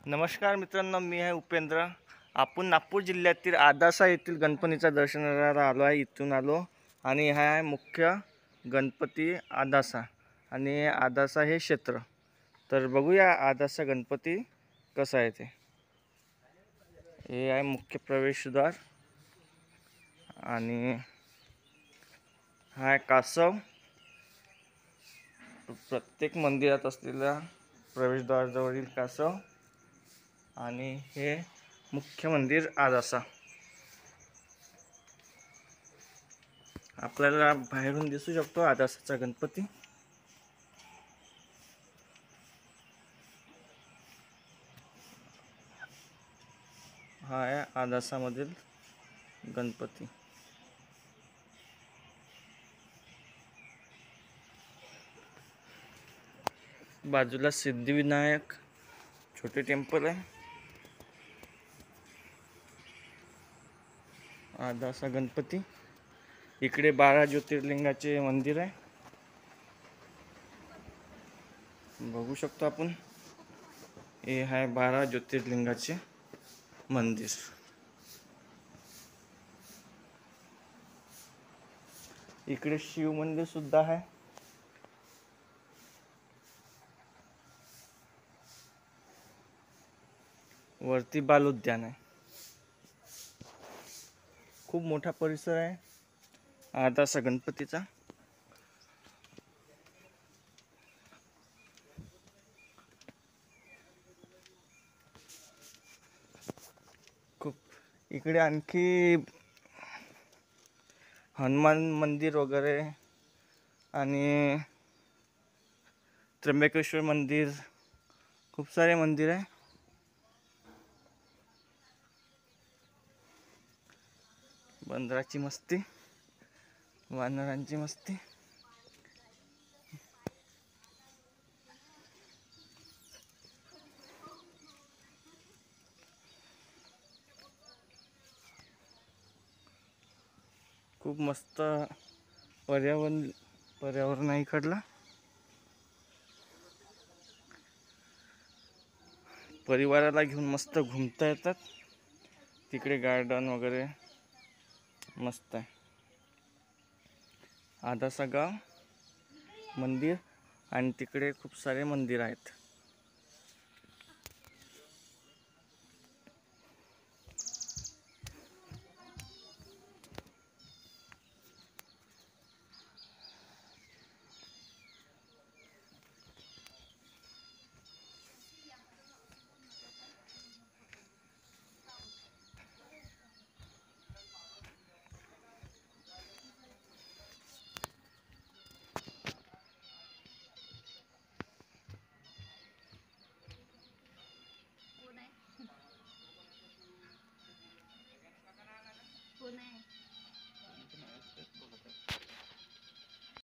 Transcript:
नमस्कार मित्रांनो, मी आहे उपेंद्र. आपण नागपूर जिल्ह्यातील आदासा येथील गणपतीच्या दर्शनाला आलो आहे. इथून आलो आणि हा आहे मुख्य गणपती आदासा आणि आदासा हे क्षेत्र. तर बघूया आदासा गणपती कसा आहे ते. हे आहे मुख्य प्रवेशद्वार आणि हा आहे कासव. प्रत्येक मंदिरात असलेला प्रवेशद्वाराजवळील कासव आणि हे मुख्य मंदिर आदासा. आपल्याला बाहेरून दिसू शकतो आदासाचा गणपती. हा आहे आदासामधील गणपती. बाजूला सिद्धिविनायक छोटे टेम्पल आहे. आदासा गणपती. इकडे 12 ज्योतिर्लिंगाचे मंदिर आहे, बघू शकतो आपण. हे आहे 12 ज्योतिर्लिंगाचे मंदिर. इकडे शिव मंदिर सुद्धा आहे. वरती बाल उद्यान आहे. खूप मोठा परिसर आहे आदासा गणपतीचा. खूप इकडे आणखी हनुमान मंदिर वगैरे आणि त्र्यंबकेश्वर मंदिर, खूप सारे मंदिर आहे. बंदराची मस्ती, वानरांची मस्ती. खूप मस्त पर्यावरण आहे इकडला. परिवाराला घेऊन मस्त घुमता येतात. तिकडे गार्डन वगैरे मस्त आहे. आदासा गाव, मंदिर आणि तिकडे खूप सारे मंदिर आहेत.